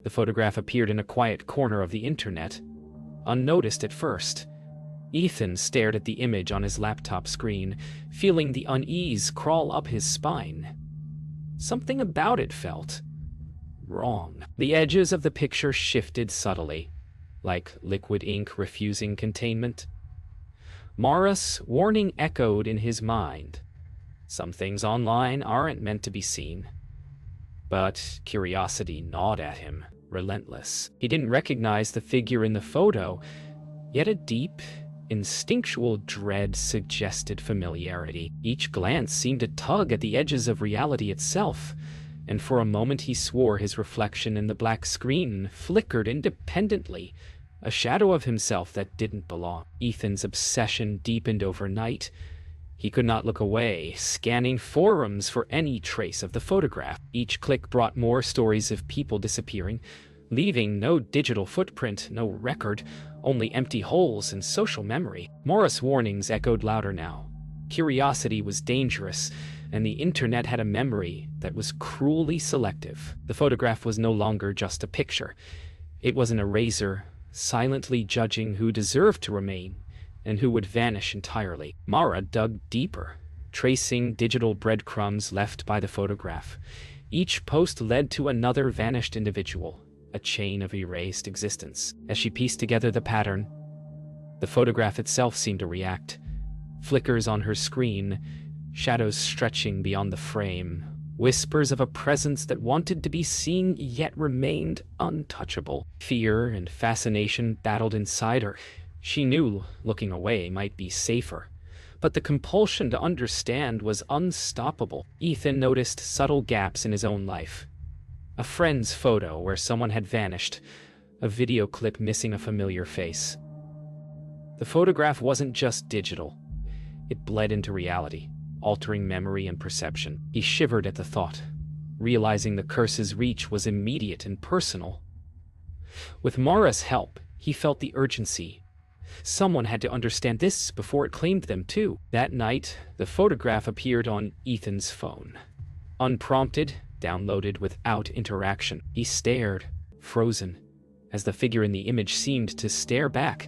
The photograph appeared in a quiet corner of the internet, unnoticed at first. Ethan stared at the image on his laptop screen, feeling the unease crawl up his spine. Something about it felt wrong. The edges of the picture shifted subtly, like liquid ink refusing containment. Mara's warning echoed in his mind. Some things online aren't meant to be seen. But curiosity gnawed at him, relentless. He didn't recognize the figure in the photo, yet a deep, instinctual dread suggested familiarity. Each glance seemed to tug at the edges of reality itself, and for a moment he swore his reflection in the black screen flickered independently, a shadow of himself that didn't belong. Ethan's obsession deepened overnight. He could not look away, scanning forums for any trace of the photograph. Each click brought more stories of people disappearing, leaving no digital footprint, no record, only empty holes in social memory. Mara's warnings echoed louder now. Curiosity was dangerous, and the internet had a memory that was cruelly selective. The photograph was no longer just a picture. It was an eraser, silently judging who deserved to remain and who would vanish entirely. Mara dug deeper, tracing digital breadcrumbs left by the photograph. Each post led to another vanished individual, a chain of erased existence. As she pieced together the pattern, the photograph itself seemed to react. Flickers on her screen, shadows stretching beyond the frame, whispers of a presence that wanted to be seen yet remained untouchable. Fear and fascination battled inside her. She knew looking away might be safer, but the compulsion to understand was unstoppable. Ethan noticed subtle gaps in his own life. A friend's photo where someone had vanished, a video clip missing a familiar face. The photograph wasn't just digital. It bled into reality, altering memory and perception. He shivered at the thought, realizing the curse's reach was immediate and personal. With Mara's help, he felt the urgency. Someone had to understand this before it claimed them too. That night, the photograph appeared on Ethan's phone. Unprompted, downloaded without interaction. He stared, frozen, as the figure in the image seemed to stare back,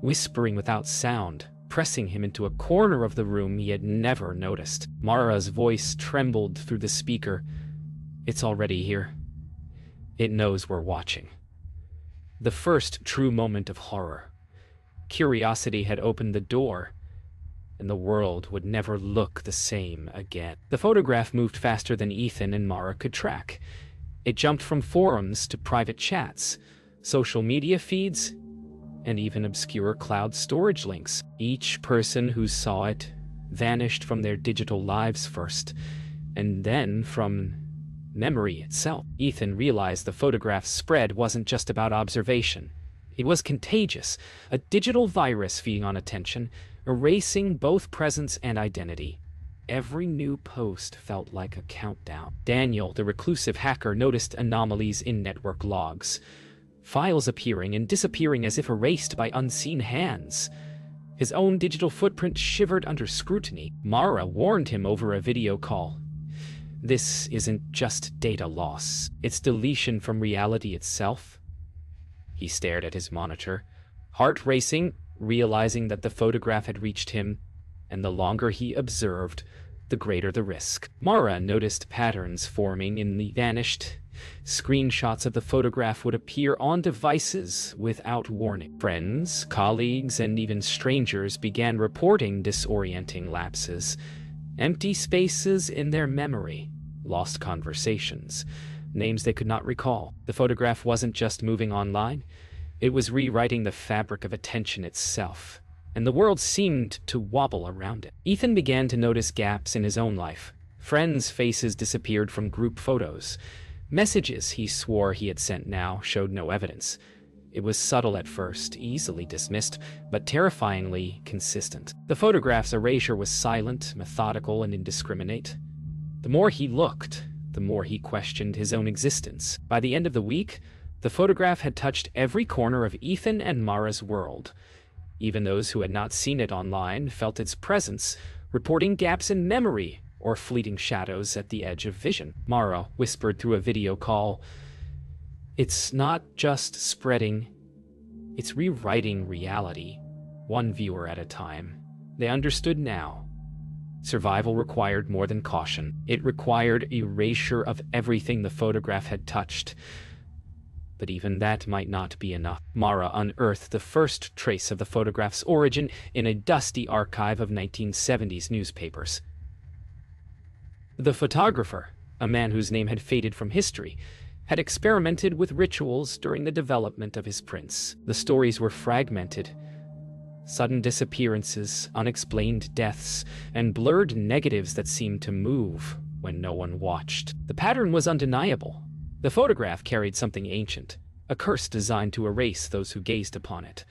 whispering without sound, pressing him into a corner of the room he had never noticed. Mara's voice trembled through the speaker. "It's already here. It knows we're watching." The first true moment of horror. Curiosity had opened the door, and the world would never look the same again. The photograph moved faster than Ethan and Mara could track. It jumped from forums to private chats, social media feeds, and even obscure cloud storage links. Each person who saw it vanished from their digital lives first, and then from memory itself. Ethan realized the photograph's spread wasn't just about observation. It was contagious, a digital virus feeding on attention, erasing both presence and identity. Every new post felt like a countdown. Daniel, the reclusive hacker, noticed anomalies in network logs, files appearing and disappearing as if erased by unseen hands. His own digital footprint shivered under scrutiny. Mara warned him over a video call. This isn't just data loss, it's deletion from reality itself. He stared at his monitor, heart racing, realizing that the photograph had reached him, and the longer he observed, the greater the risk. Mara noticed patterns forming in the vanished. Screenshots of the photograph would appear on devices without warning. Friends, colleagues, and even strangers began reporting disorienting lapses, empty spaces in their memory, lost conversations, names they could not recall. The photograph wasn't just moving online, it was rewriting the fabric of attention itself, and the world seemed to wobble around it. Ethan began to notice gaps in his own life. Friends' faces disappeared from group photos. Messages he swore he had sent now showed no evidence. It was subtle at first, easily dismissed, but terrifyingly consistent. The photograph's erasure was silent, methodical, and indiscriminate. The more he looked, the more he questioned his own existence. By the end of the week, the photograph had touched every corner of Ethan and Mara's world. Even those who had not seen it online felt its presence, reporting gaps in memory or fleeting shadows at the edge of vision. Mara whispered through a video call, It's not just spreading, it's rewriting reality, one viewer at a time. They understood now. Survival required more than caution. It required erasure of everything the photograph had touched. But even that might not be enough. Mara unearthed the first trace of the photograph's origin in a dusty archive of 1970s newspapers. The photographer, a man whose name had faded from history, had experimented with rituals during the development of his prints. The stories were fragmented. Sudden disappearances, unexplained deaths, and blurred negatives that seemed to move when no one watched. The pattern was undeniable. The photograph carried something ancient, a curse designed to erase those who gazed upon it.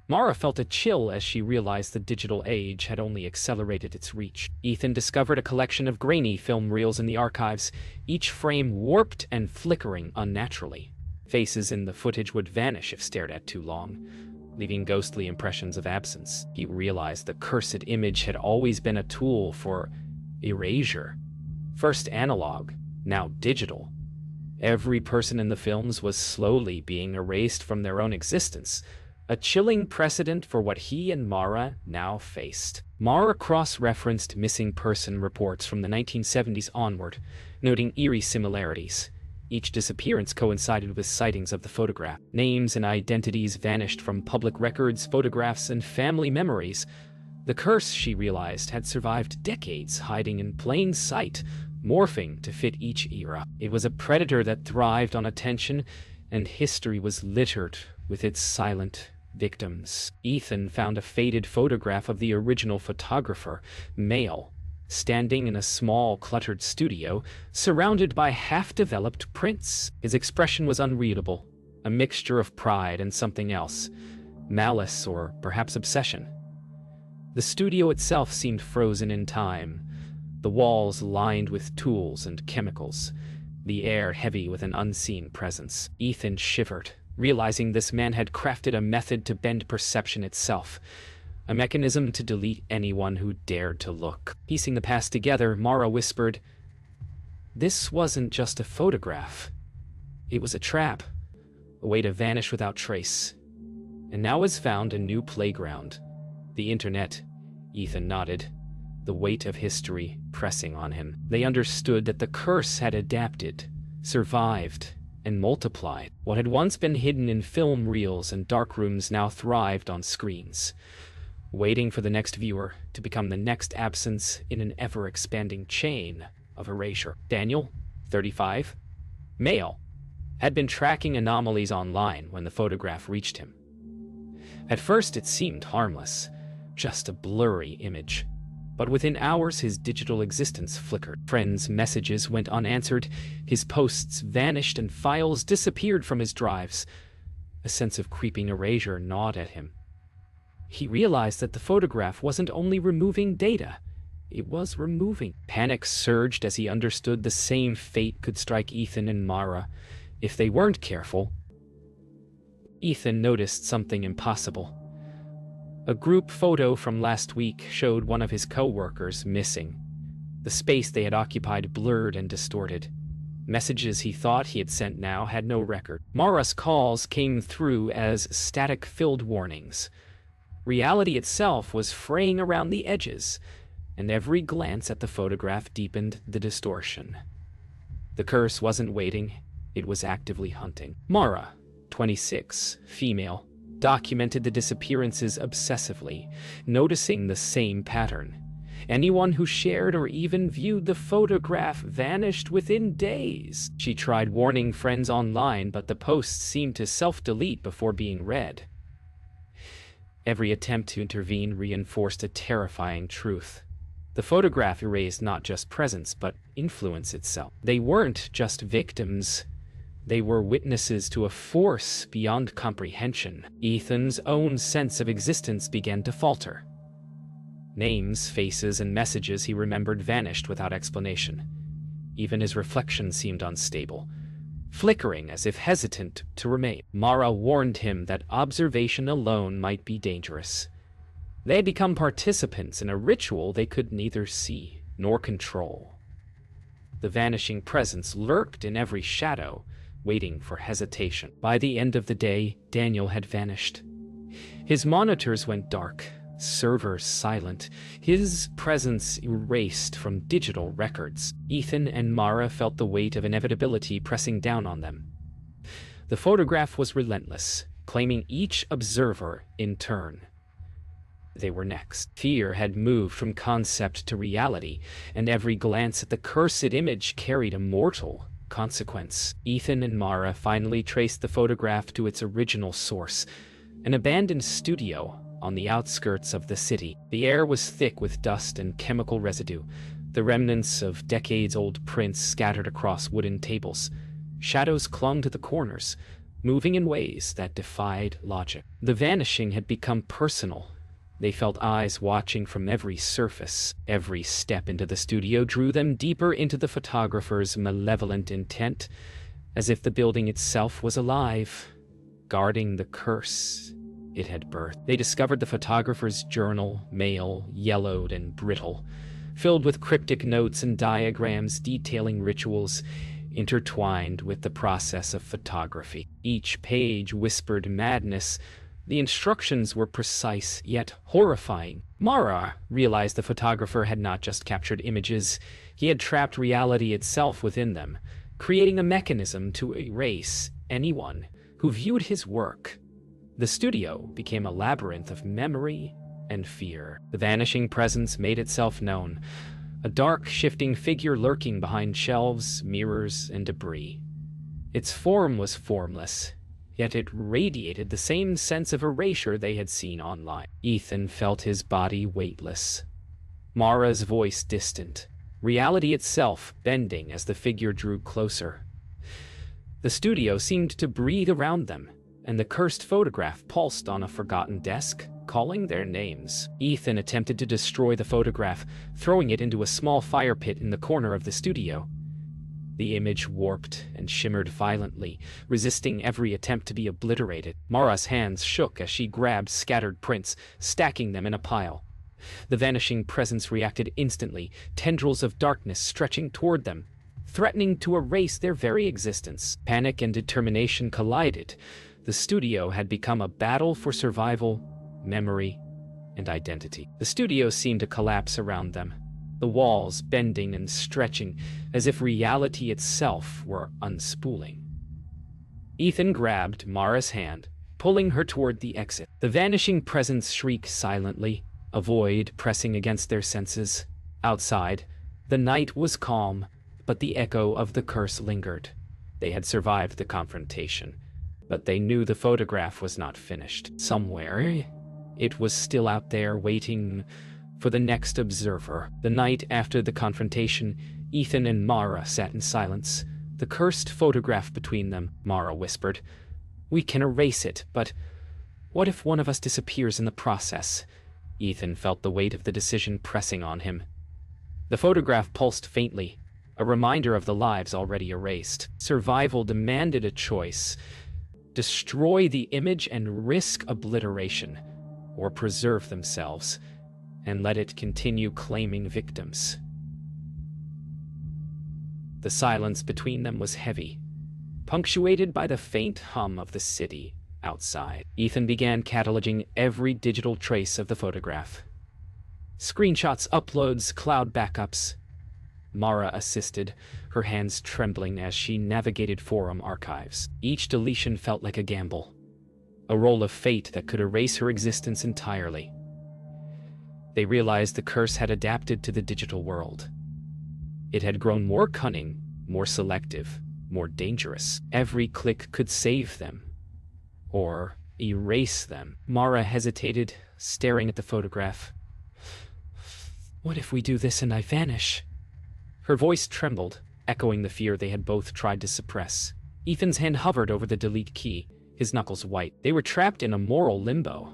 Mara felt a chill as she realized the digital age had only accelerated its reach. Ethan discovered a collection of grainy film reels in the archives, each frame warped and flickering unnaturally. Faces in the footage would vanish if stared at too long, leaving ghostly impressions of absence. He realized the cursed image had always been a tool for erasure. First analog, now digital. Every person in the films was slowly being erased from their own existence, a chilling precedent for what he and Mara now faced. Mara cross-referenced missing person reports from the 1970s onward, noting eerie similarities. Each disappearance coincided with sightings of the photograph. Names and identities vanished from public records, photographs, and family memories. The curse, she realized, had survived decades, hiding in plain sight, morphing to fit each era. It was a predator that thrived on attention, and history was littered with its silent victims. Ethan found a faded photograph of the original photographer, male, standing in a small, cluttered studio, surrounded by half-developed prints. His expression was unreadable, a mixture of pride and something else, malice or perhaps obsession. The studio itself seemed frozen in time, the walls lined with tools and chemicals, the air heavy with an unseen presence. Ethan shivered, realizing this man had crafted a method to bend perception itself, a mechanism to delete anyone who dared to look. Piecing the past together, Mara whispered, "This wasn't just a photograph. It was a trap, a way to vanish without trace. And now has found a new playground. The internet." Ethan nodded, the weight of history pressing on him. They understood that the curse had adapted, survived, and multiplied. What had once been hidden in film reels and darkrooms now thrived on screens, waiting for the next viewer to become the next absence in an ever-expanding chain of erasure. Daniel, 35, male, had been tracking anomalies online when the photograph reached him. At first it seemed harmless, just a blurry image. But within hours, his digital existence flickered. Friends' messages went unanswered, his posts vanished, and files disappeared from his drives. A sense of creeping erasure gnawed at him. He realized that the photograph wasn't only removing data, it was removing. Panic surged as he understood the same fate could strike Ethan and Mara if they weren't careful. Ethan noticed something impossible. A group photo from last week showed one of his co-workers missing. The space they had occupied blurred and distorted. Messages he thought he had sent now had no record. Mara's calls came through as static-filled warnings. Reality itself was fraying around the edges, and every glance at the photograph deepened the distortion. The curse wasn't waiting, it was actively hunting. Mara, 26, female, documented the disappearances obsessively, noticing the same pattern. Anyone who shared or even viewed the photograph vanished within days. She tried warning friends online, but the posts seemed to self-delete before being read. Every attempt to intervene reinforced a terrifying truth. The photograph erased not just presence, but influence itself. They weren't just victims. They were witnesses to a force beyond comprehension. Ethan's own sense of existence began to falter. Names, faces, and messages he remembered vanished without explanation. Even his reflection seemed unstable, flickering as if hesitant to remain. Mara warned him that observation alone might be dangerous. They had become participants in a ritual they could neither see nor control. The vanishing presence lurked in every shadow, waiting for hesitation. By the end of the day, Daniel had vanished. His monitors went dark, servers silent, his presence erased from digital records. Ethan and Mara felt the weight of inevitability pressing down on them. The photograph was relentless, claiming each observer in turn. They were next. Fear had moved from concept to reality, and every glance at the cursed image carried a mortal consequence. Ethan and Mara finally traced the photograph to its original source, an abandoned studio on the outskirts of the city. The air was thick with dust and chemical residue, the remnants of decades-old prints scattered across wooden tables. Shadows clung to the corners, moving in ways that defied logic. The vanishing had become personal. They felt eyes watching from every surface. Every step into the studio drew them deeper into the photographer's malevolent intent, as if the building itself was alive, guarding the curse it had birthed. They discovered the photographer's journal, mail, yellowed and brittle, filled with cryptic notes and diagrams detailing rituals intertwined with the process of photography. Each page whispered madness. The instructions were precise, yet horrifying. Mara realized the photographer had not just captured images, he had trapped reality itself within them, creating a mechanism to erase anyone who viewed his work. The studio became a labyrinth of memory and fear. The vanishing presence made itself known, a dark, shifting figure lurking behind shelves, mirrors, and debris. Its form was formless, yet it radiated the same sense of erasure they had seen online. Ethan felt his body weightless, Mara's voice distant, reality itself bending as the figure drew closer. The studio seemed to breathe around them, and the cursed photograph pulsed on a forgotten desk, calling their names. Ethan attempted to destroy the photograph, throwing it into a small fire pit in the corner of the studio. The image warped and shimmered violently, resisting every attempt to be obliterated. Mara's hands shook as she grabbed scattered prints, stacking them in a pile. The vanishing presence reacted instantly, tendrils of darkness stretching toward them, threatening to erase their very existence. Panic and determination collided. The studio had become a battle for survival, memory, and identity. The studio seemed to collapse around them, the walls bending and stretching as if reality itself were unspooling. Ethan grabbed Mara's hand, pulling her toward the exit. The vanishing presence shrieked silently, a void pressing against their senses. Outside, the night was calm, but the echo of the curse lingered. They had survived the confrontation, but they knew the photograph was not finished. Somewhere, it was still out there waiting for the next observer. The night after the confrontation, Ethan and Mara sat in silence, the cursed photograph between them. Mara whispered, "We can erase it, but what if one of us disappears in the process?" Ethan felt the weight of the decision pressing on him. The photograph pulsed faintly, a reminder of the lives already erased. Survival demanded a choice: destroy the image and risk obliteration, or preserve themselves and let it continue claiming victims. The silence between them was heavy, punctuated by the faint hum of the city outside. Ethan began cataloging every digital trace of the photograph. Screenshots, uploads, cloud backups. Mara assisted, her hands trembling as she navigated forum archives. Each deletion felt like a gamble, a roll of fate that could erase her existence entirely. They realized the curse had adapted to the digital world. It had grown more cunning, more selective, more dangerous. Every click could save them, or erase them. Mara hesitated, staring at the photograph. "What if we do this and I vanish?" Her voice trembled, echoing the fear they had both tried to suppress. Ethan's hand hovered over the delete key, his knuckles white. They were trapped in a moral limbo.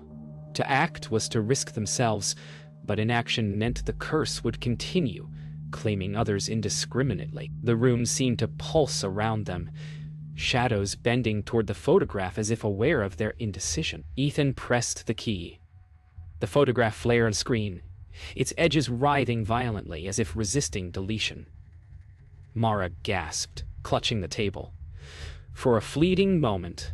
To act was to risk themselves, but inaction meant the curse would continue, claiming others indiscriminately. The room seemed to pulse around them, shadows bending toward the photograph as if aware of their indecision. Ethan pressed the key. The photograph flared on screen, its edges writhing violently as if resisting deletion. Mara gasped, clutching the table. For a fleeting moment,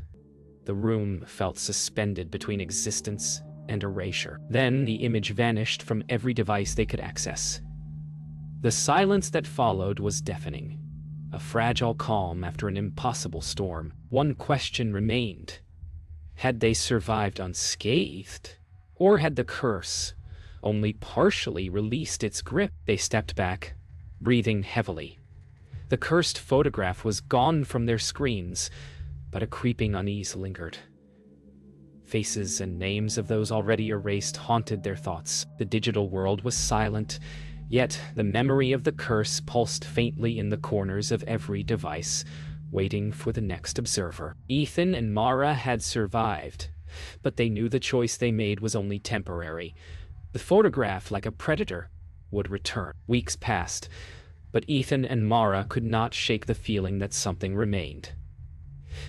the room felt suspended between existence and erasure. Then the image vanished from every device they could access. The silence that followed was deafening, a fragile calm after an impossible storm. One question remained. Had they survived unscathed? Or had the curse only partially released its grip? They stepped back, breathing heavily. The cursed photograph was gone from their screens, but a creeping unease lingered. Faces and names of those already erased haunted their thoughts. The digital world was silent, yet the memory of the curse pulsed faintly in the corners of every device, waiting for the next observer. Ethan and Mara had survived, but they knew the choice they made was only temporary. The photograph, like a predator, would return. Weeks passed, but Ethan and Mara could not shake the feeling that something remained.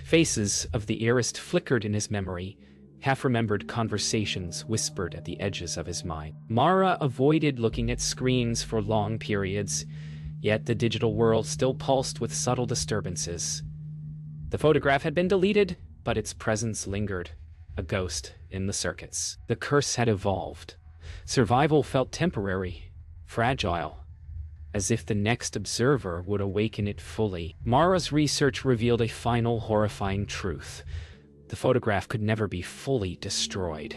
Faces of the eerist flickered in his memory, half-remembered conversations whispered at the edges of his mind. Mara avoided looking at screens for long periods, yet the digital world still pulsed with subtle disturbances. The photograph had been deleted, but its presence lingered, a ghost in the circuits. The curse had evolved. Survival felt temporary, fragile, as if the next observer would awaken it fully. Mara's research revealed a final horrifying truth. The photograph could never be fully destroyed.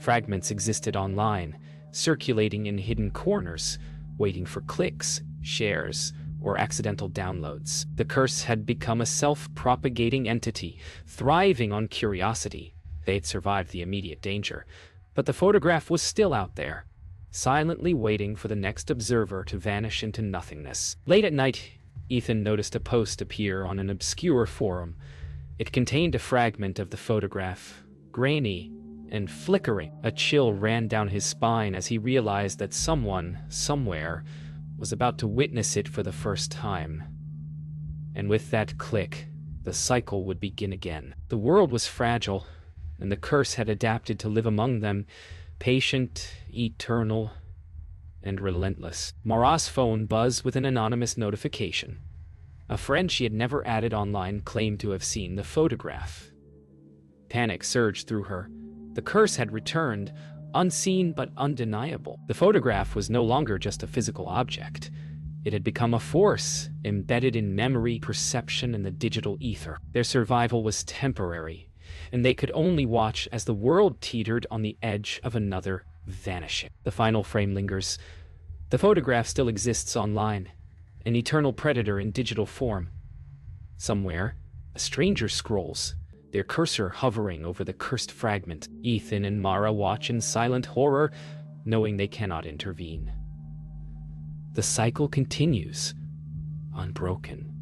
Fragments existed online, circulating in hidden corners, waiting for clicks, shares, or accidental downloads. The curse had become a self-propagating entity, thriving on curiosity. They had survived the immediate danger, but the photograph was still out there, silently waiting for the next observer to vanish into nothingness. Late at night, Ethan noticed a post appear on an obscure forum. It contained a fragment of the photograph, grainy and flickering. A chill ran down his spine as he realized that someone, somewhere, was about to witness it for the first time. And with that click, the cycle would begin again. The world was fragile, and the curse had adapted to live among them, patient, eternal, and relentless. Mara's phone buzzed with an anonymous notification. A friend she had never added online claimed to have seen the photograph. Panic surged through her. The curse had returned, unseen but undeniable. The photograph was no longer just a physical object. It had become a force, embedded in memory, perception, and the digital ether. Their survival was temporary, and they could only watch as the world teetered on the edge of another vanishing. The final frame lingers. The photograph still exists online, an eternal predator in digital form. Somewhere, a stranger scrolls, their cursor hovering over the cursed fragment. Ethan and Mara watch in silent horror, knowing they cannot intervene. The cycle continues, unbroken.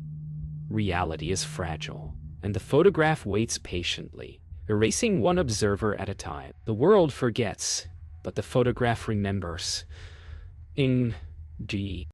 Reality is fragile, and the photograph waits patiently, erasing one observer at a time. The world forgets, but the photograph remembers.